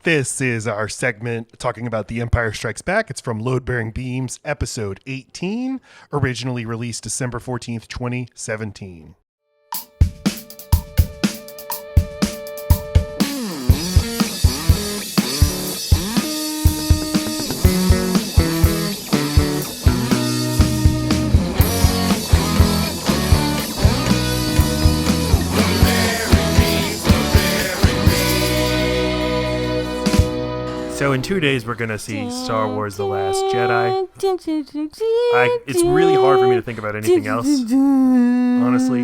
This is our segment talking about The Empire Strikes Back. It's from Load Bearing Beams, episode 18, originally released December 14th, 2017. So in 2 days, we're going to see Star Wars The Last Jedi. It's really hard for me to think about anything else, honestly.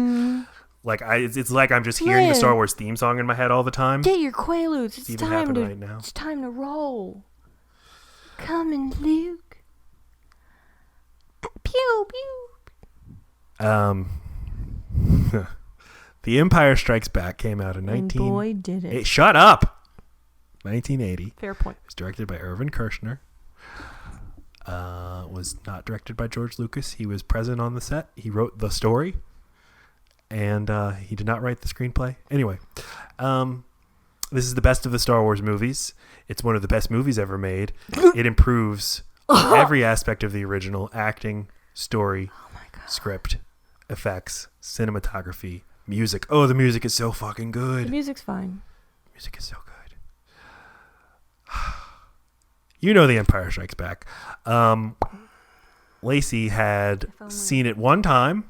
It's like I'm just hearing the Star Wars theme song in my head all the time. Get your Quaaludes. It's time to right now. It's time to roll. Come in, Luke. Pew pew. The Empire Strikes Back came out in Boy, did it. Shut up. 1980. Fair point. It was directed by Irvin Kershner. Was not directed by George Lucas. He was present on the set. He wrote the story, and he did not write the screenplay. Anyway, this is the best of the Star Wars movies. It's one of the best movies ever made. It improves every aspect of the original: acting, story, script, effects, cinematography, music. Oh, the music is so fucking good. The music's fine. Music is so good. You know The Empire Strikes Back. Lacey had seen it one time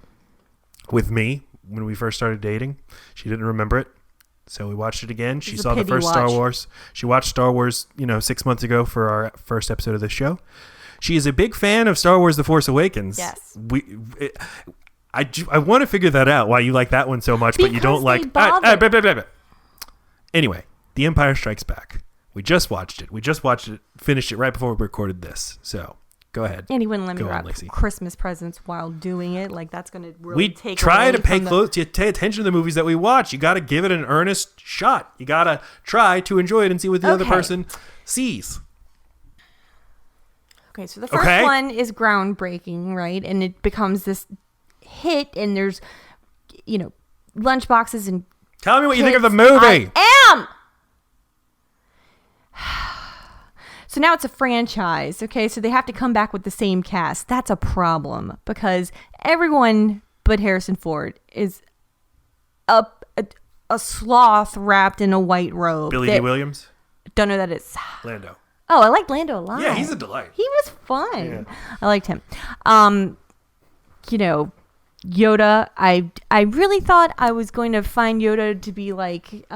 with me when we first started dating. She didn't remember it, so we watched it again. She saw the first Star Wars. She watched Star Wars, 6 months ago for our first episode of the show. She is a big fan of Star Wars: The Force Awakens. Yes. I want to figure that out, why you like that one so much, but you don't like... Anyway, The Empire Strikes Back. We just watched it. Finished it right before we recorded this. So, go ahead. And he wouldn't let me wrap Christmas presents while doing it. Like, that's going to really take away. We try to pay attention to the movies that we watch. You got to give it an earnest shot. You got to try to enjoy it and see what the other person sees. Okay, so the first one is groundbreaking, right? And it becomes this hit, and there's, lunchboxes and Tell me what you think of the movie. I am! So now it's a franchise, okay? So they have to come back with the same cast. That's a problem because everyone but Harrison Ford is a sloth wrapped in a white robe. Billy D. Williams? Don't know that it's... Lando. Oh, I liked Lando a lot. Yeah, he's a delight. He was fun. Yeah. I liked him. Yoda, I really thought I was going to find Yoda to be like...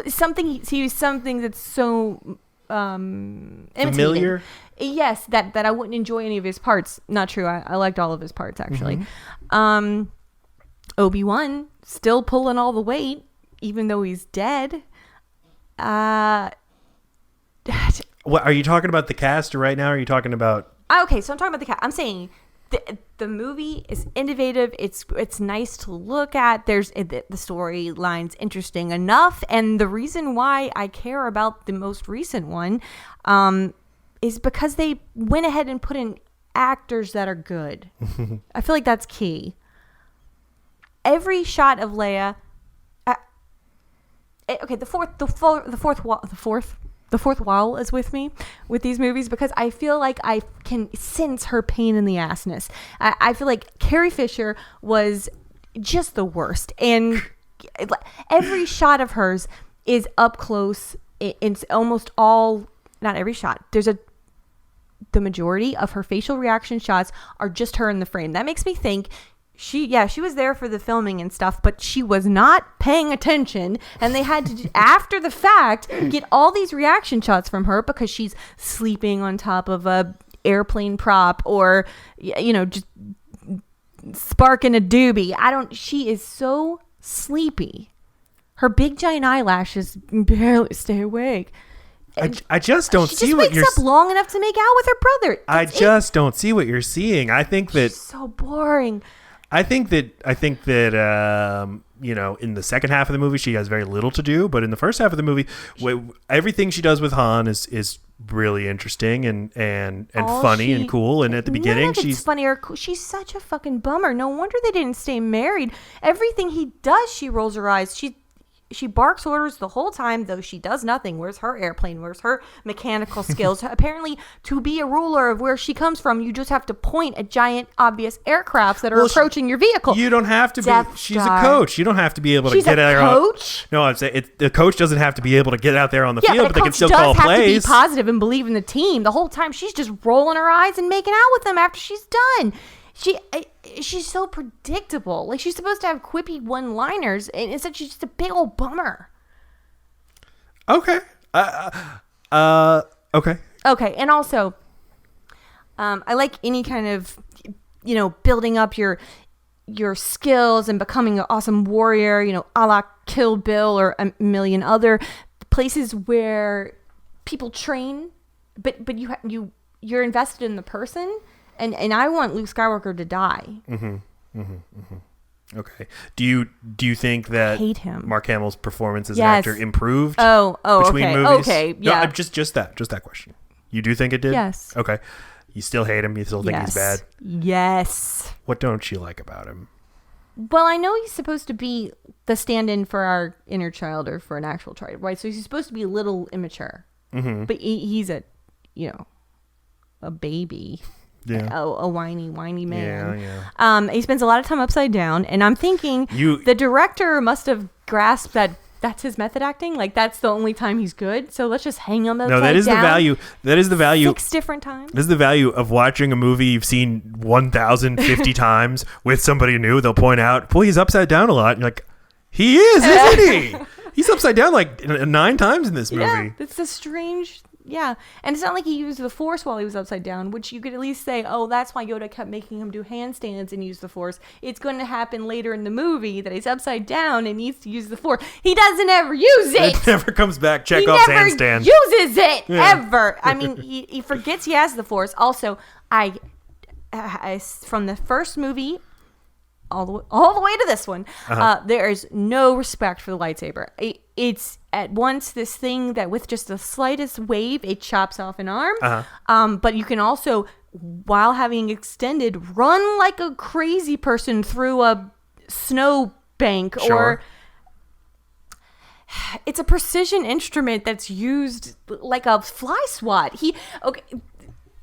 something that's so familiar. Yes, that I wouldn't enjoy any of his parts. Not true. I liked all of his parts actually. Mm-hmm. Obi-Wan still pulling all the weight, even though he's dead. What are you talking about? The cast right now? Or are you talking about? Okay, so I'm talking about the cast. I'm saying. The movie is innovative. It's nice to look at. There's the storyline's interesting enough, and the reason why I care about the most recent one is because they went ahead and put in actors that are good. I feel like that's key. Every shot of Leia. The fourth wall is with me with these movies because I feel like I can sense her pain in the assness. I feel like Carrie Fisher was just the worst. And every shot of hers is up close. It's almost all, not every shot. The majority of her facial reaction shots are just her in the frame. That makes me think she was there for the filming and stuff, but she was not paying attention, and they had to, after the fact, get all these reaction shots from her because she's sleeping on top of a airplane prop or, just sparking a doobie. She is so sleepy. Her big giant eyelashes barely stay awake. I just don't see what you're... She just wakes up long enough to make out with her brother. I just don't see what you're seeing. I think that... She's so boring. I think that in the second half of the movie she has very little to do, but in the first half of the movie, everything she does with Han is really interesting and funny and cool. And at the beginning, she's funny or cool. She's such a fucking bummer. No wonder they didn't stay married. Everything he does, she rolls her eyes. she barks orders the whole time, though she does nothing. Where's her airplane? Where's her mechanical skills? Apparently, to be a ruler of where she comes from, you just have to point at giant, obvious aircrafts that are approaching your vehicle. You don't have to Death be. She's Star. a coach. You don't have to be able to She's get a out there. coach? No, I'm saying the coach doesn't have to be able to get out there on the Yeah, field, but but they can coach still does call have plays. to be positive and believe in the team. The whole time, she's just rolling her eyes and making out with them after she's done. She's so predictable. Like, she's supposed to have quippy one-liners, and instead she's just a big old bummer. Okay. Okay. Okay, and also, I like any kind of, building up your skills and becoming an awesome warrior, a la Kill Bill or a million other places where people train, but you're invested in the person, and I want Luke Skywalker to die. Okay. Do you think that Hate him. Mark Hamill's performance as an Yes. actor improved Oh, between okay, movies? okay, No, yeah. just that question. You do think it did? Yes. Okay. You still hate him. You still think he's bad. Yes. What don't you like about him? Well, I know he's supposed to be the stand-in for our inner child or for an actual child, right? So he's supposed to be a little immature, but he's a baby. Yeah. A whiny man. Yeah. He spends a lot of time upside down, and I'm thinking the director must have grasped that that's his method acting. Like, that's the only time he's good. So let's just hang him upside down. No, that is the value. That is the value. 6 different times. This is the value of watching a movie you've seen 1,050 times with somebody new. They'll point out, boy, he's upside down a lot. And you're like, he is, isn't he? He's upside down like 9 times in this movie. Yeah, it's a strange. Yeah, and it's not like he used the Force while he was upside down, which you could at least say, oh, that's why Yoda kept making him do handstands and use the Force. It's going to happen later in the movie that he's upside down and needs to use the Force. He doesn't ever use it. It never comes back. Chekhov's handstand. He never uses it, ever. I mean, he forgets he has the Force. Also, I from the first movie all the way to this one, there is no respect for the lightsaber. It's at once this thing that with just the slightest wave, it chops off an arm. But you can also, while having extended, run like a crazy person through a snow bank. Sure. Or it's a precision instrument that's used like a fly swat.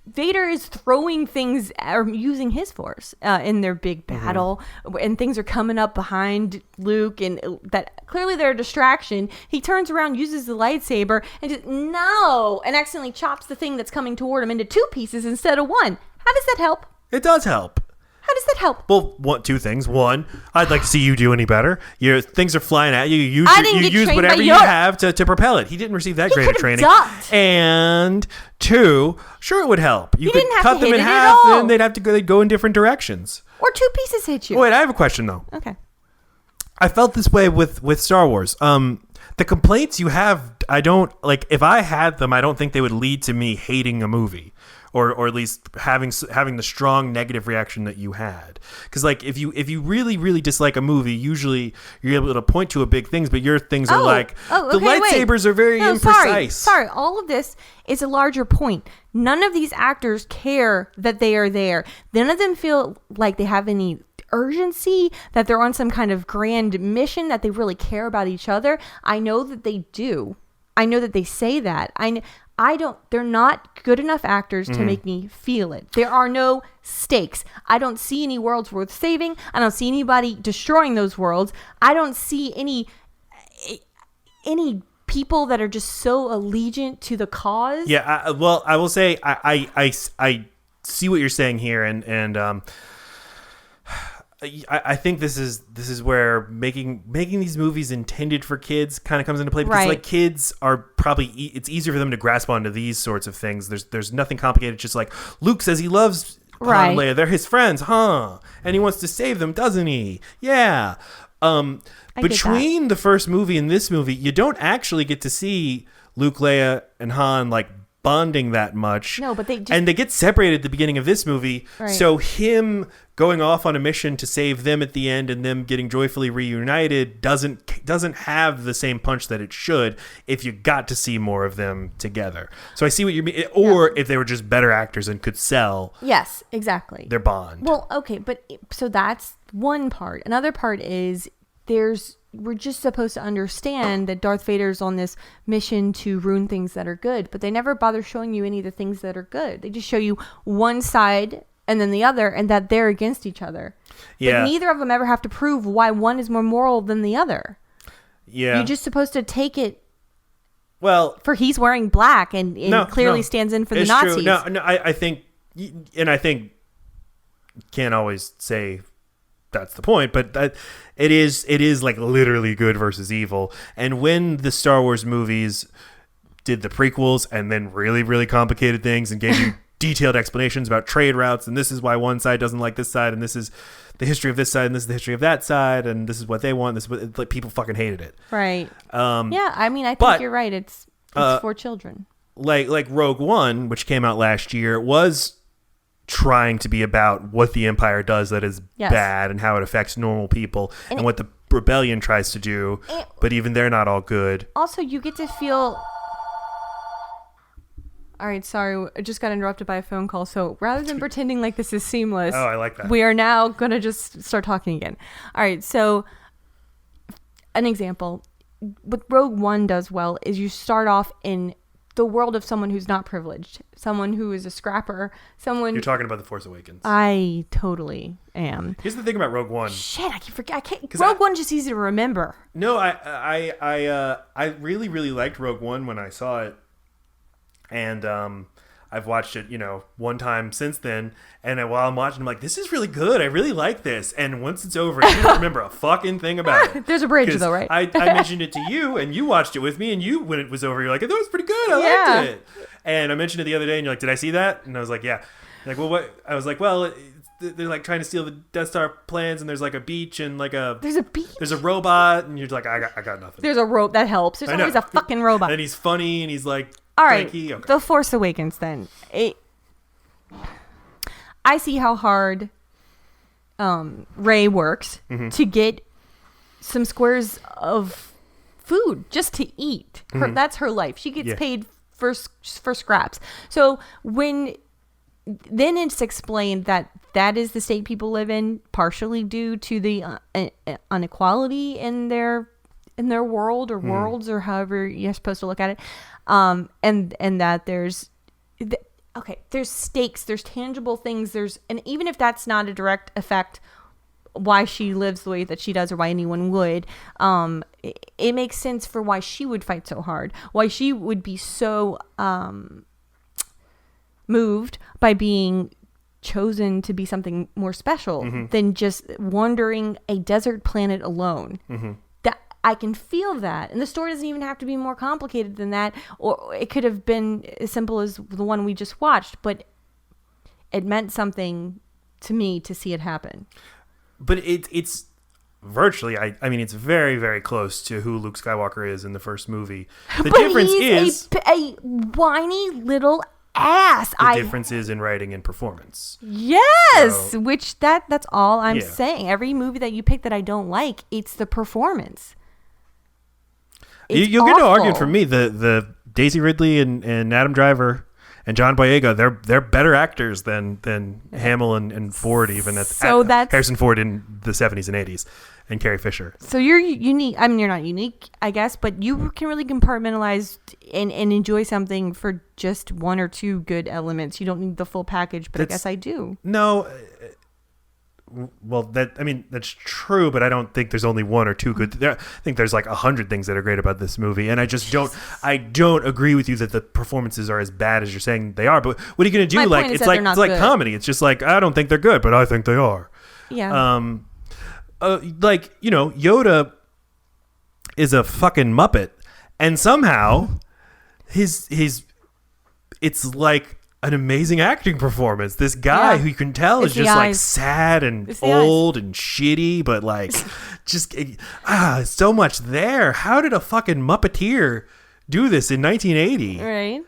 Vader is throwing things or using his Force in their big battle, and things are coming up behind Luke, and that clearly they're a distraction. He turns around, uses the lightsaber, and and accidentally chops the thing that's coming toward him into 2 pieces instead of 1. How does that help? It does help. How does that help? Well, 2 things. One, I'd like to see you do any better. Your things are flying at you. You use trained whatever by you Yoda. have to propel it. He didn't receive that great of could've training. ducked. And 2, sure, it would help. You could didn't have cut to them hit in it at half, all. and they'd go in different directions. Or 2 pieces hit you. Wait, I have a question though. Okay. I felt this way with Star Wars. The complaints you have, I don't like. If I had them, I don't think they would lead to me hating a movie, or at least having the strong negative reaction that you had. Because like if you really dislike a movie, usually you're able to point to a big things, but your things are like the lightsabers are very imprecise. Sorry, all of this is a larger point. None of these actors care that they are there. None of them feel like they have any urgency, that they're on some kind of grand mission, that they really care about each other. I know that they do. I know that they say that. They're not good enough actors to make me feel it. There are no stakes. I don't see any worlds worth saving. I don't see anybody destroying those worlds. I don't see any people that are just so allegiant to the cause. Yeah, I will say I see what you're saying here, and I think this is where making these movies intended for kids kind of comes into play, because Right. like kids are probably it's easier for them to grasp onto these sorts of things. There's nothing complicated. It's just like Luke says he loves Han Right. and Leia. They're his friends, huh? And he wants to save them, doesn't he? Yeah. Between the first movie and this movie, you don't actually get to see Luke, Leia, and Han like bonding that much. No, but they get separated at the beginning of this movie. Right. So him going off on a mission to save them at the end and them getting joyfully reunited doesn't have the same punch that it should if you got to see more of them together. So I see what you mean. Or if they were just better actors and could sell Yes, exactly. their bond. Well, okay, but so that's one part. Another part is there's we're just supposed to understand that Darth Vader's on this mission to ruin things that are good, but they never bother showing you any of the things that are good. They just show you one side and then the other, and that they're against each other. Yeah. But neither of them ever have to prove why one is more moral than the other. Yeah. You're just supposed to take it. Well, for he's wearing black and clearly stands in for the Nazis. True. No, I think, and I think can't always say that's the point, but that it is like literally good versus evil. And when the Star Wars movies did the prequels and then really, really complicated things and gave you detailed explanations about trade routes, and this is why one side doesn't like this side, and this is the history of this side, and this is the history of that side, and this is what they want. This is what, like, people fucking hated it. Right. Yeah, I mean, I think you're right. It's for children. Like Rogue One, which came out last year, was trying to be about what the Empire does that is bad and how it affects normal people and what the rebellion tries to do, but even they're not all good. Also, you get to feel... All right, sorry, I just got interrupted by a phone call. So rather than pretending like this is seamless, I like that. We are now going to just start talking again. All right, so an example. What Rogue One does well is you start off in the world of someone who's not privileged, someone who is a scrapper, someone... You're talking about The Force Awakens. I totally am. Here's the thing about Rogue One. Shit, I keep forgetting. I can't. Rogue One's just easy to remember. No, I really, really liked Rogue One when I saw it. And I've watched it, one time since then. And while I'm watching, I'm like, this is really good. I really like this. And once it's over, you don't remember a fucking thing about it. There's a bridge, though, right? I mentioned it to you, and you watched it with me. And you, when it was over, you're like, that was pretty good. I liked it. And I mentioned it the other day, and you're like, did I see that? And I was like, yeah. Like, well, what? I was like, well, they're like trying to steal the Death Star plans, and there's like a beach and like a... There's a beach? There's a robot, and you're like, I got nothing. There's a rope that helps. There's always a fucking robot. And he's funny, and he's like... All right, okay. The Force Awakens then. I see how hard Rey works to get some squares of food just to eat. That's her life. She gets paid for scraps. So then it's explained that is the state people live in, partially due to the inequality in their world or worlds or however you're supposed to look at it. And that there's stakes, there's tangible things, and even if that's not a direct effect why she lives the way that she does or why anyone would, it makes sense for why she would fight so hard, why she would be so moved by being chosen to be something more special than just wandering a desert planet alone. I can feel that. And the story doesn't even have to be more complicated than that. Or it could have been as simple as the one we just watched. But it meant something to me to see it happen. But it's virtually, I mean, it's very, very close to who Luke Skywalker is in the first movie. The difference is... a whiny little ass. The difference is in writing and performance. Yes! So, which that's all I'm saying. Every movie that you pick that I don't like, it's the performance. You'll get no argument from me. The Daisy Ridley and Adam Driver and John Boyega, they're better actors than Hamill and Ford, even at Harrison Ford in the 70s and 80s, and Carrie Fisher. So you're unique. I mean, you're not unique, I guess, but you can really compartmentalize and enjoy something for just one or two good elements. You don't need the full package, but I guess I do. No. Well, that's true, but I don't think there's only one or two good. I think there's like 100 things that are great about this movie, and I just don't agree with you that the performances are as bad as you're saying they are. But what are you going to do? Like it's like comedy. It's just like, I don't think they're good, but I think they are. Yeah. Yoda is a fucking Muppet, and somehow his it's like an amazing acting performance. This guy who you can tell is just like sad and old and shitty, but like just so much there. How did a fucking Muppeteer do this in 1980? Right.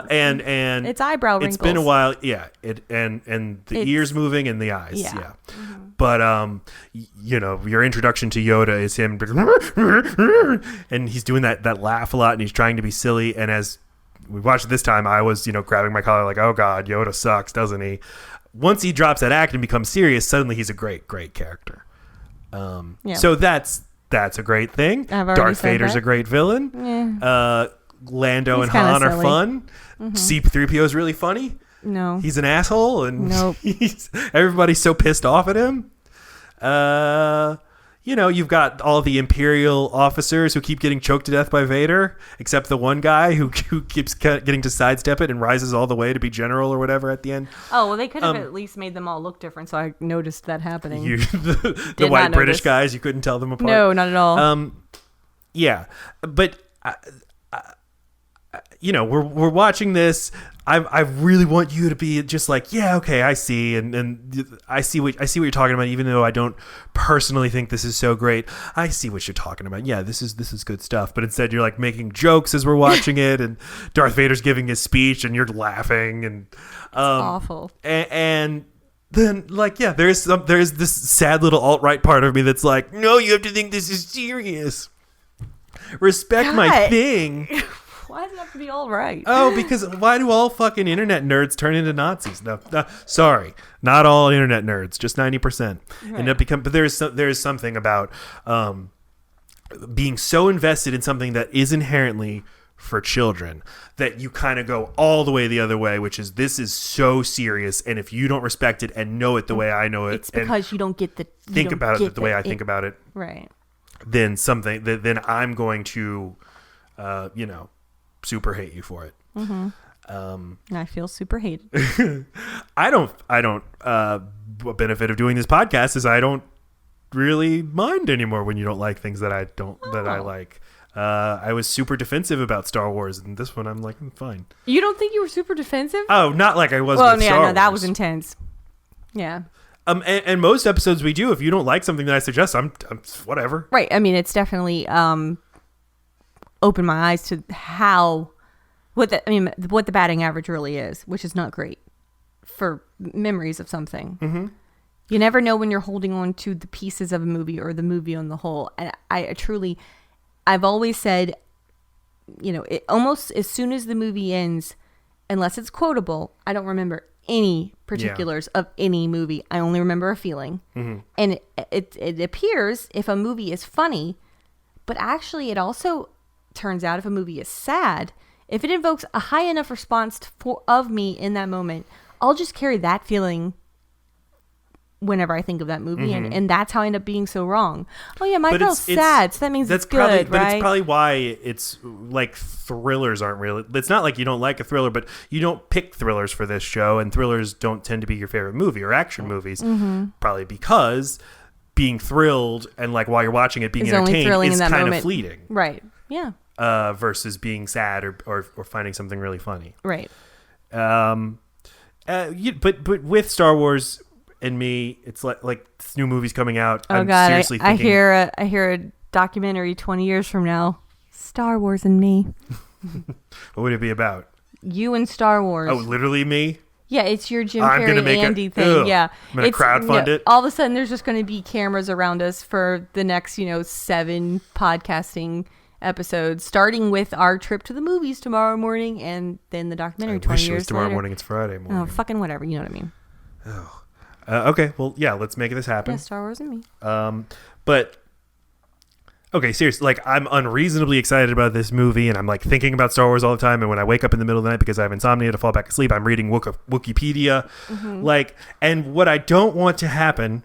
And it's eyebrow wrinkles. It's been a while. Yeah. And the ears moving and the eyes. Yeah. Mm-hmm. But your introduction to Yoda is him, and he's doing that laugh a lot, and he's trying to be silly. And as we watched it this time, I was, grabbing my collar like, oh God, Yoda sucks, doesn't he? Once he drops that act and becomes serious, suddenly he's a great, great character. So that's That's a great thing. I've already Darth said Vader's that. a great villain. Yeah. Lando He's and kinda Han are silly. fun. C-3PO is really funny. No. He's an asshole, and Nope. everybody's so pissed off at him. You've got all the Imperial officers who keep getting choked to death by Vader, except the one guy who keeps getting to sidestep it and rises all the way to be general or whatever at the end. Oh, well, they could have at least made them all look different, so I noticed that happening. The Did white not British notice. guys, you couldn't tell them apart. No, not at all. Yeah, but we're watching this. I really want you to be just like, yeah, okay, I see, and I see what you're talking about. Even though I don't personally think this is so great, I see what you're talking about. Yeah, this is good stuff. But instead, you're like making jokes as we're watching it, and Darth Vader's giving his speech, and you're laughing, and Awful. and then there's this sad little alt-right part of me that's like, no, you have to think this is serious. Respect my God. thing. Why does it have to be all right? Oh, because why do all fucking internet nerds turn into Nazis? No, sorry, not all internet nerds, just 90%. And it but there's something about being so invested in something that is inherently for children that you kind of go all the way the other way, which is this is so serious, and if you don't respect it and know it the way I know it, It's because you don't get the think about it the way I think about it, Right. then then I'm going to, super hate you for it. And I feel super hated. I don't benefit of doing this podcast is I don't really mind anymore when you don't like things that I like. I was super defensive about Star Wars, and this one I'm like, fine. You don't think you were super defensive? Oh, not like I was Well, with yeah, Star no, that Wars. was intense. Yeah. And most episodes we do, if you don't like something that I suggest, I'm whatever. Right. I mean, it's definitely opened my eyes to what the batting average really is, which is not great for memories of something. Mm-hmm. You never know when you're holding on to the pieces of a movie or the movie on the whole. And I've always said, it almost as soon as the movie ends, unless it's quotable, I don't remember any particulars of any movie. I only remember a feeling. Mm-hmm. And it appears if a movie is funny, but actually it also turns out if a movie is sad, if it invokes a high enough response of me in that moment, I'll just carry that feeling whenever I think of that movie, and that's how I end up being so wrong. Oh yeah, my girl's sad, so that means it's good, but right? it's probably why it's like thrillers aren't really. It's not like you don't like a thriller, but you don't pick thrillers for this show, and thrillers don't tend to be your favorite movie or action movies, probably because being thrilled and like while you're watching it being It's only entertained thrilling is in that kind moment. of fleeting, Right. Yeah. versus being sad or finding something really funny. Right. But with Star Wars and me, it's like this new movie's coming out. Oh I'm God, seriously I thinking, hear a documentary 20 years from now, Star Wars and me. what would it be about? You and Star Wars. Oh, literally me? Yeah, it's your Jim I'm gonna Carrey make Andy it- thing. ugh. Yeah, I'm gonna crowdfund it. All of a sudden, there's just going to be cameras around us for the next, 7 podcasting episodes, starting with our trip to the movies tomorrow morning, and then the documentary I 20 wish it years was tomorrow later. morning. It's Friday morning. Oh, fucking whatever. You know what I mean? Okay, well, yeah, let's make this happen. Yeah, Star Wars and me. But okay, seriously, like I'm unreasonably excited about this movie, and I'm like thinking about Star Wars all the time. And when I wake up in the middle of the night because I have insomnia to fall back asleep, I'm reading Wikipedia. Like, and what I don't want to happen,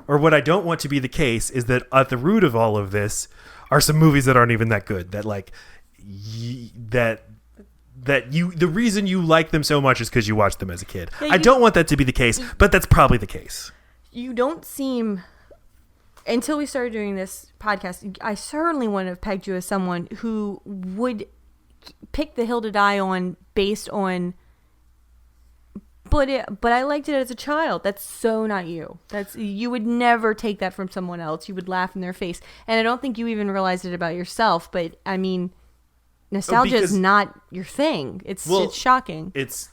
or what I don't want to be the case, is that at the root of all of this are some movies that aren't even that good. That like the reason you like them so much is because you watched them as a kid. Yeah, I don't want that to be the case, but that's probably the case. You don't seem, until we started doing this podcast, I certainly wouldn't have pegged you as someone who would pick the hill to die on based on, but I liked it as a child. That's so not you. You would never take that from someone else. You would laugh in their face. And I don't think you even realized it about yourself, but I mean, nostalgia is not your thing. It's shocking. It's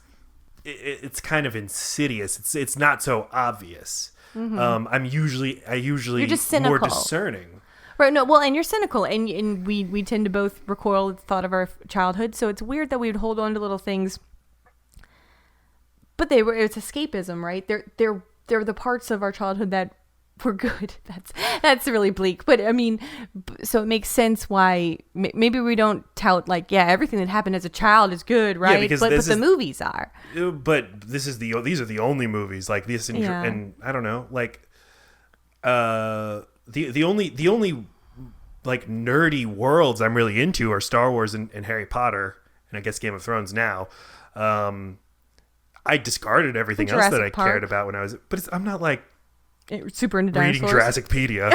kind of insidious. It's not so obvious. I usually You're just more cynical. discerning. Right, no, well, and you're cynical, and we tend to both recoil at the thought of our childhood, so it's weird that we would hold on to little things, but it's escapism, right? They're the parts of our childhood that we're good. That's really bleak. But I mean, so it makes sense why maybe we don't tout like, yeah, everything that happened as a child is good, right? because but the movies are. But these are the only movies like this, and I don't know, like the only like nerdy worlds I'm really into are Star Wars and Harry Potter, and I guess Game of Thrones now. I discarded everything else that I cared about when I was, but I'm not like super into reading dinosaurs. Jurassicpedia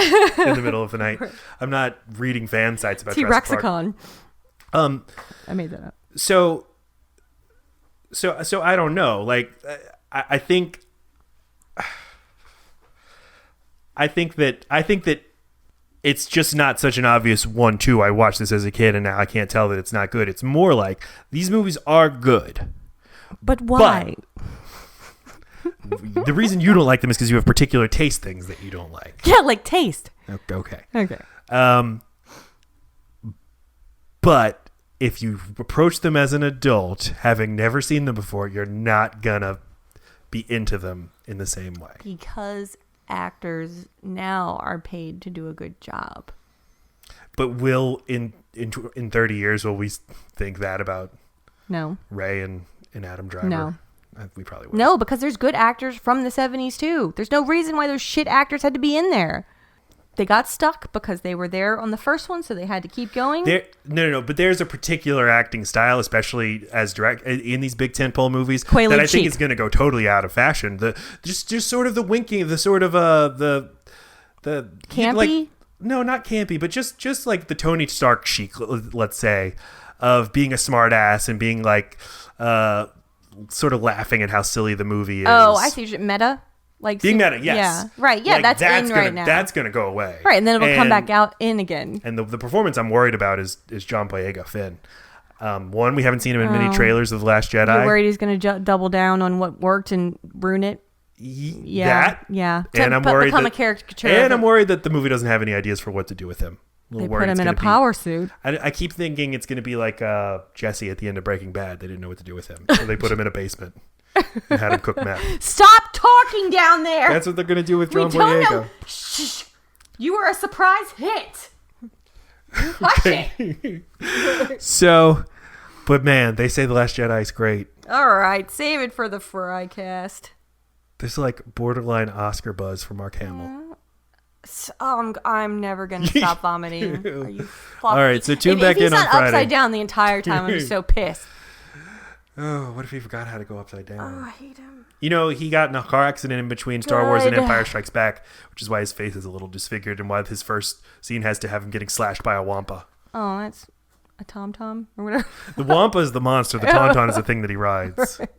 in the middle of the night. I'm not reading fan sites about Jurassic Park. T-Rexicon. I made that up. So I don't know. Like I think that it's just not such an obvious 1-2. I watched this as a kid and now I can't tell that it's not good. It's more like these movies are good. But why? The reason you don't like them is because you have particular taste things that you don't like. Yeah, like taste. Okay. But if you approach them as an adult, having never seen them before, you're not gonna be into them in the same way. Because actors now are paid to do a good job. But will in 30 years will we think that about Ray and Adam Driver? No. We probably would. No, because there's good actors from the 70s too. There's no reason why those shit actors had to be in there. They got stuck because they were there on the first one, so they had to keep going. No. But there's a particular acting style, especially as direct in these big tentpole movies, Quaalude that I think cheap. is going to go totally out of fashion. Just sort of the winking, the sort of the campy. Like, no, not campy, but just like the Tony Stark chic, let's say, of being a smart ass and being like sort of laughing at how silly the movie is. Oh, I see. Meta. Like being meta, yes. Yeah, right. Yeah, like, that's in right now. That's going to go away. Right, and then it'll come back out in again. And the performance I'm worried about is John Boyega Finn. One, we haven't seen him in many trailers of The Last Jedi. You're worried he's going to double down on what worked and ruin it? Yeah. And I'm worried become a caricature. And I'm worried that the movie doesn't have any ideas for what to do with him. They put him in a power suit. I keep thinking it's going to be like Jesse at the end of Breaking Bad. They didn't know what to do with him, so they put him in a basement and had him cook meth. Stop talking down there. That's what they're going to do with John Boyega. We don't know. Shh. You were a surprise hit. Watch it. So, but man, they say The Last Jedi is great. All right, save it for the Frycast. There's like borderline Oscar buzz for Mark Hamill. I'm never gonna stop vomiting. Are you all right? So tune back in on Friday. If he's not upside down the entire time, I'm just so pissed. Oh, what if he forgot how to go upside down? Oh, I hate him. You know, he got in a car accident in between Star Wars and Empire Strikes Back, which is why his face is a little disfigured and why his first scene has to have him getting slashed by a wampa. Oh, that's a tauntaun or whatever. The wampa is the monster. The tauntaun is the thing that he rides. Right.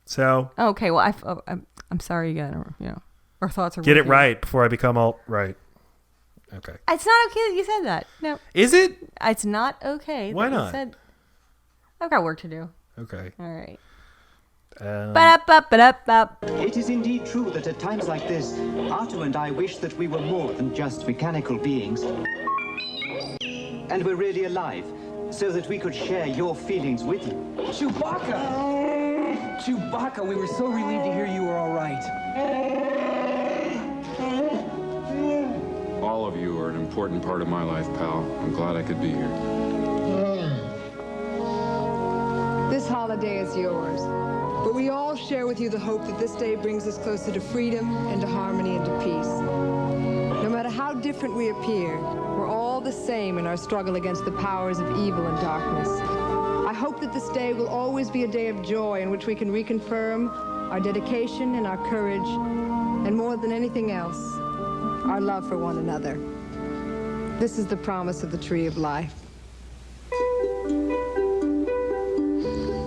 So. Okay, well, I'm sorry you got our thoughts are. Get it right before I become alt-right. Okay. It's not okay that you said that. No. Is it? It's not okay. Why that not? You said, I've got work to do. Okay. All right. It is indeed true that at times like this, Artu and I wish that we were more than just mechanical beings. And we're really alive, so that we could share your feelings with you. Chewbacca! Chewbacca, we were so relieved to hear you were all right. All of you are an important part of my life, pal. I'm glad I could be here. This holiday is yours, but we all share with you the hope that this day brings us closer to freedom and to harmony and to peace. No matter how different we appear, we're all the same in our struggle against the powers of evil and darkness. I hope that this day will always be a day of joy in which we can reconfirm our dedication and our courage, and more than anything else, our love for one another. This is the promise of the Tree of Life.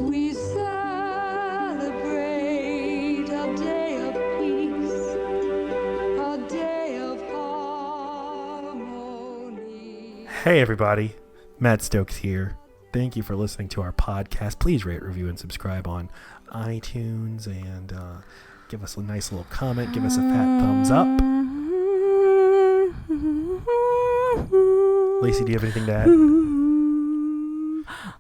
We celebrate a day of peace, a day of harmony. Hey, everybody. Matt Stokes here. Thank you for listening to our podcast. Please rate, review, and subscribe on iTunes and give us a nice little comment. Give us a fat thumbs up. Lacey, do you have anything to add?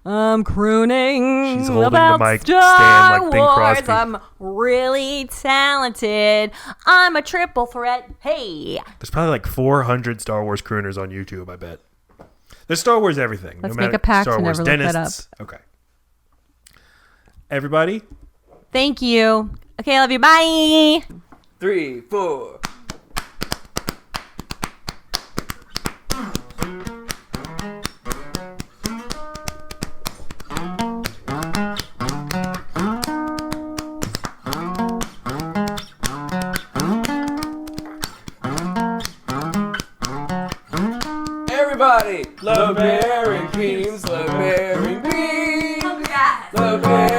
I'm crooning She's holding about the mic Star stand like Bing Wars. Crosby. I'm really talented. I'm a triple threat. Hey. There's probably like 400 Star Wars crooners on YouTube, I bet. There's Star Wars everything. Let's no make matter, a pact Star to Wars never look that dentists. Okay. Everybody, Thank you. Okay, I love you. Bye. 3, 4. Everybody, love bearing beams, love bearing beams, love bearing